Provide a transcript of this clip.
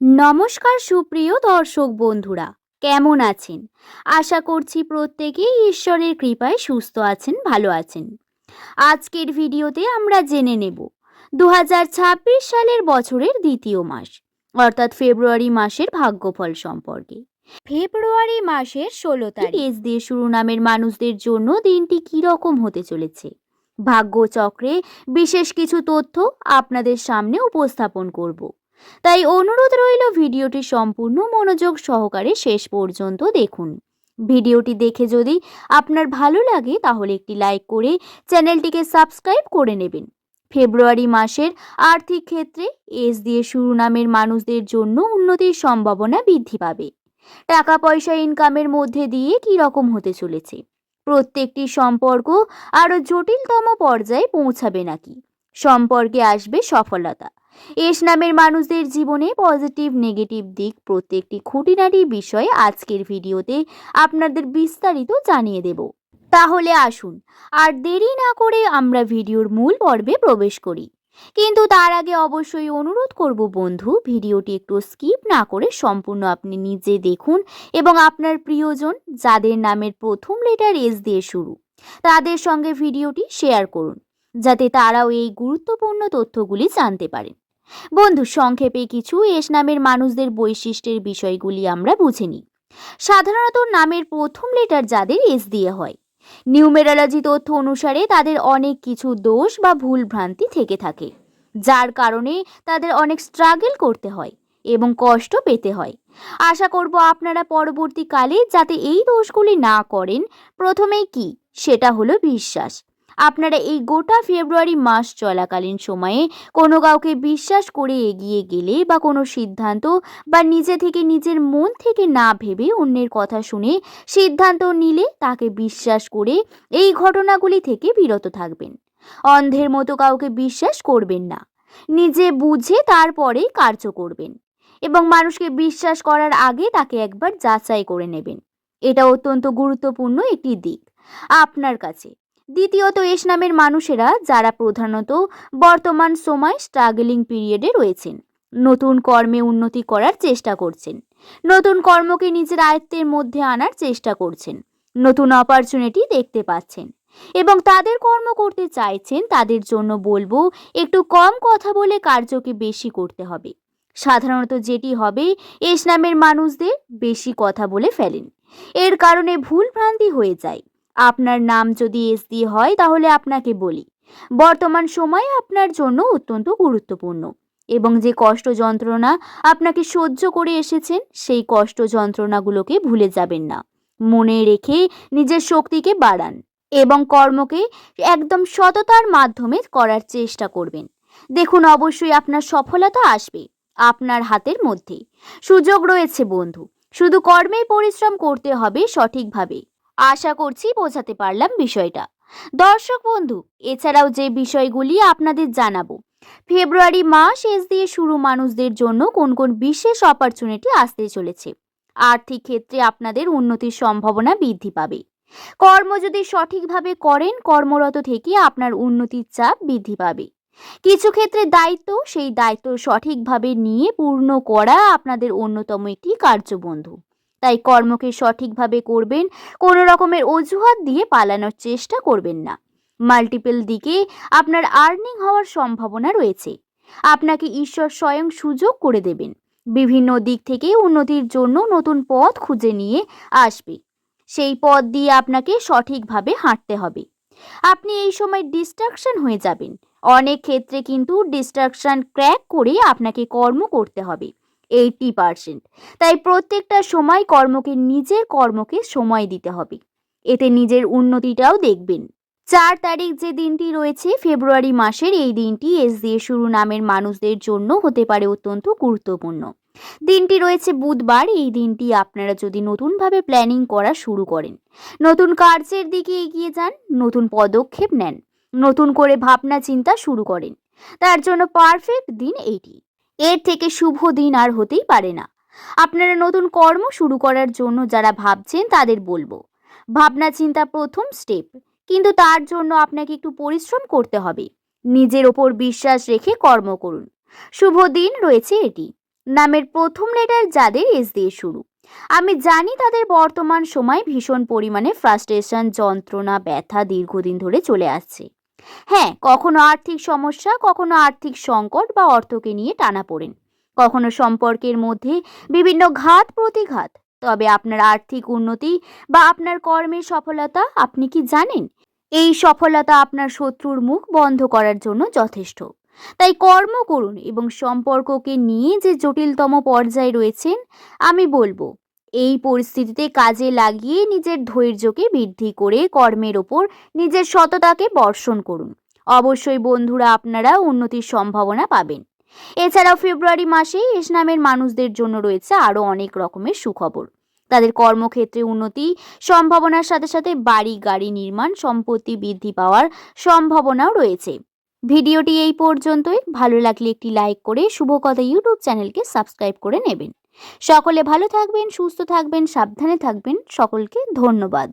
নমস্কার সুপ্রিয় দর্শক বন্ধুরা, কেমন আছেন? আশা করছি প্রত্যেকেই ঈশ্বরের কৃপায় সুস্থ আছেন, ভালো আছেন। আজকের ভিডিওতে আমরা জেনে নেব 2026 সালের বছরের দ্বিতীয় মাস অর্থাৎ ফেব্রুয়ারি মাসের ভাগ্যফল সম্পর্কে। ফেব্রুয়ারি মাসের 16 তারিখ এস দিয়ে শুরু নামের মানুষদের জন্য দিনটি কীরকম হতে চলেছে, ভাগ্যচক্রে বিশেষ কিছু তথ্য আপনাদের সামনে উপস্থাপন করব। তাই অনুরোধ রইল ভিডিওটি সম্পূর্ণ মনোযোগ সহকারে শেষ পর্যন্ত দেখুন। ভিডিওটি দেখে যদি আপনার ভালো লাগে তাহলে একটি লাইক করে চ্যানেলটিকে সাবস্ক্রাইব করে নেবেন। ফেব্রুয়ারি মাসের আর্থিক ক্ষেত্রে এস দিয়ে শুরু নামের মানুষদের জন্য উন্নতির সম্ভাবনা বৃদ্ধি পাবে। টাকা পয়সা ইনকামের মধ্যে দিয়ে কী রকম হতে চলেছে, প্রত্যেকটি সম্পর্ক আরও জটিলতম পর্যায়ে পৌঁছাবে নাকি, সম্পর্কে আসবে সফলতা। এস নামের মানুষদের জীবনে পজিটিভ নেগেটিভ দিক প্রত্যেকটি খুঁটিনাটি বিষয়ে আজকের ভিডিওতে আপনাদের বিস্তারিত জানিয়ে দেব। তাহলে আসুন আর দেরি না করে আমরা ভিডিওর মূল পর্বে প্রবেশ করি। কিন্তু তার আগে অবশ্যই অনুরোধ করব বন্ধু, ভিডিওটি একটু স্কিপ না করে সম্পূর্ণ আপনি নিজে দেখুন এবং আপনার প্রিয়জন যাদের নামের প্রথম লেটার এস দিয়ে শুরু তাদের সঙ্গে ভিডিওটি শেয়ার করুন, যাতে তারাও এই গুরুত্বপূর্ণ তথ্যগুলি জানতে পারেন। বন্ধু, সংক্ষেপে কিছু এস নামের মানুষদের বৈশিষ্ট্যের বিষয়গুলি আমরা বুঝে নিই। সাধারণত নামের প্রথম লেটার যাদের এস দিয়ে হয়, নিউমেরোলজি তথ্য অনুসারে তাদের অনেক কিছু দোষ বা ভুল ভ্রান্তি থেকে থাকে, যার কারণে তাদের অনেক স্ট্রাগল করতে হয় এবং কষ্ট পেতে হয়। আশা করব আপনারা পরবর্তীকালে যাতে এই দোষগুলি না করেন, প্রথমেই কি সেটা হলো বিশ্বাস। আপনারা এই গোটা ফেব্রুয়ারি মাস চলাকালীন সময়ে কোনো কাউকে বিশ্বাস করে এগিয়ে গেলে বা কোনো সিদ্ধান্ত বা নিজে থেকে নিজের মন থেকে না ভেবে অন্যের কথা শুনে সিদ্ধান্ত নিলে তাকে বিশ্বাস করে এই ঘটনাগুলি থেকে বিরত থাকবেন। অন্ধের মতো কাউকে বিশ্বাস করবেন না, নিজে বুঝে তারপরে কার্য করবেন এবং মানুষকে বিশ্বাস করার আগে তাকে একবার যাচাই করে নেবেন। এটা অত্যন্ত গুরুত্বপূর্ণ একটি দিক আপনার কাছে। দ্বিতীয়ত, এস নামের মানুষেরা যারা প্রধানত বর্তমান সময় স্ট্রাগলিং পিরিয়ডে রয়েছেন, নতুন কর্মে উন্নতি করার চেষ্টা করছেন, নতুন কর্মকে নিজের আয়ত্তের মধ্যে আনার চেষ্টা করছেন, নতুন অপরচুনিটি দেখতে পাচ্ছেন এবং তাদের কর্ম করতে চাইছেন, তাদের জন্য বলবো একটু কম কথা বলে কার্যকে বেশি করতে হবে। সাধারণত যেটি হবে, এস নামের মানুষদের বেশি কথা বলে ফেলেন, এর কারণে ভুল ভ্রান্তি হয়ে যায়। আপনার নাম যদি এস দিয়ে হয় তাহলে আপনাকে বলি, বর্তমান সময় আপনার জন্য অত্যন্ত গুরুত্বপূর্ণ এবং যে কষ্ট যন্ত্রণা আপনাকে সহ্য করে এসেছেন সেই কষ্ট যন্ত্রণাগুলোকে ভুলে যাবেন না। মনে রেখে নিজের শক্তিকে বাড়ান এবং কর্মকে একদম সততার মাধ্যমে করার চেষ্টা করবেন। দেখুন, অবশ্যই আপনার সফলতা আসবে আপনার হাতের মধ্যে। সুযোগ রয়েছে বন্ধু, শুধু কর্মেই পরিশ্রম করতে হবে সঠিকভাবে। আশা করছি বোঝাতে পারলাম বিষয়টা। দর্শক বন্ধু, এছাড়াও যে বিষয়গুলি আপনাদের জানাবো, ফেব্রুয়ারি মাস এস দিয়ে শুরু মানুষদের জন্য কোন কোন বিশেষ অপরচুনিটি আসতে চলেছে। আর্থিক ক্ষেত্রে আপনাদের উন্নতির সম্ভাবনা বৃদ্ধি পাবে। কর্ম যদি সঠিকভাবে করেন, কর্মরত থেকে আপনার উন্নতির চাপ বৃদ্ধি পাবে। কিছু ক্ষেত্রে দায়িত্ব, সেই দায়িত্ব সঠিকভাবে নিয়ে পূর্ণ করা আপনাদের অন্যতম একটি কার্যবন্ধু। তাই কর্মকে সঠিকভাবে করবেন, কোনো রকমের অজুহাত দিয়ে পালানোর চেষ্টা করবেন না। মাল্টিপল দিকে আপনার আর্নিং হওয়ার সম্ভাবনা রয়েছে, আপনাকে ঈশ্বর স্বয়ং সুযোগ করে দেবেন। বিভিন্ন দিক থেকে উন্নতির জন্য নতুন পথ খুঁজে নিয়ে আসবে, সেই পথ দিয়ে আপনাকে সঠিকভাবে হাঁটতে হবে। আপনি এই সময় ডিস্ট্রাকশন হয়ে যাবেন, অনেক ক্ষেত্রে কিন্তু ডিস্ট্রাকশন ক্র্যাক করে আপনাকে কর্ম করতে হবে 80%। তাই প্রত্যেকটা সময় নিজের কর্মকে সময় দিতে হবে, এতে নিজের উন্নতিটাও দেখবেন। 4 তারিখ যে দিনটি রয়েছে ফেব্রুয়ারি মাসের, এই দিনটি এস দিয়ে শুরু নামের মানুষদের জন্য হতে পারে অত্যন্ত গুরুত্বপূর্ণ। দিনটি রয়েছে বুধবার। এই দিনটি আপনারা যদি নতুনভাবে প্ল্যানিং করা শুরু করেন, নতুন কার্যের দিকে এগিয়ে যান, নতুন পদক্ষেপ নেন, নতুন করে ভাবনা চিন্তা শুরু করেন, তার জন্য পারফেক্ট দিন এইটি। এর থেকে শুভ দিন আর হতেই পারে না। আপনারা নতুন কর্ম শুরু করার জন্য যারা ভাবছেন তাদের বলবো, ভাবনা চিন্তা প্রথম স্টেপ, কিন্তু তার জন্য আপনাকে একটু পরিশ্রম করতে হবে। নিজের ওপর বিশ্বাস রেখে কর্ম করুন। শুভ দিন রয়েছে এটি। নামের প্রথম লেটার যাদের এস দিয়ে শুরু। আমি জানি তাদের বর্তমান সময় ভীষণ পরিমাণে ফ্রাস্ট্রেশন, যন্ত্রণা, ব্যথা দীর্ঘদিন ধরে চলে আসছে। হ্যাঁ, কখনো আর্থিক সমস্যা, কখনো আর্থিক সংকট বা অর্থকে নিয়ে টানাপোড়েন, কখনো সম্পর্কের মধ্যে বিভিন্ন ঘাত প্রতিঘাত। তবে আপনার আর্থিক উন্নতি বা আপনার কর্মের সফলতা, আপনি কি জানেন এই সফলতা আপনার শত্রুর মুখ বন্ধ করার জন্য যথেষ্ট। তাই কর্ম করুন এবং সম্পর্ককে নিয়ে যে জটিলতম পর্যায়ে রয়েছেন, আমি বলবো এই পরিস্থিতিতে কাজে লাগিয়ে নিজের ধৈর্যকে বৃদ্ধি করে কর্মের ওপর নিজের সততাকে বর্ষণ করুন। অবশ্যই বন্ধুরা, আপনারা উন্নতির সম্ভাবনা পাবেন। এছাড়াও ফেব্রুয়ারি মাসে এস নামের মানুষদের জন্য রয়েছে আরও অনেক রকমের সুখবর। তাদের কর্মক্ষেত্রে উন্নতি, সম্ভাবনার সাথে সাথে বাড়ি গাড়ি নির্মাণ, সম্পত্তি বৃদ্ধি পাওয়ার সম্ভাবনাও রয়েছে। ভিডিওটি এই পর্যন্তই। ভালো লাগলে একটি লাইক করে শুভকথা ইউটিউব চ্যানেলকে সাবস্ক্রাইব করে নেবেন। সকলে ভালো থাকবেন, সুস্থ থাকবেন, সাবধানে থাকবেন। সকলকে ধন্যবাদ।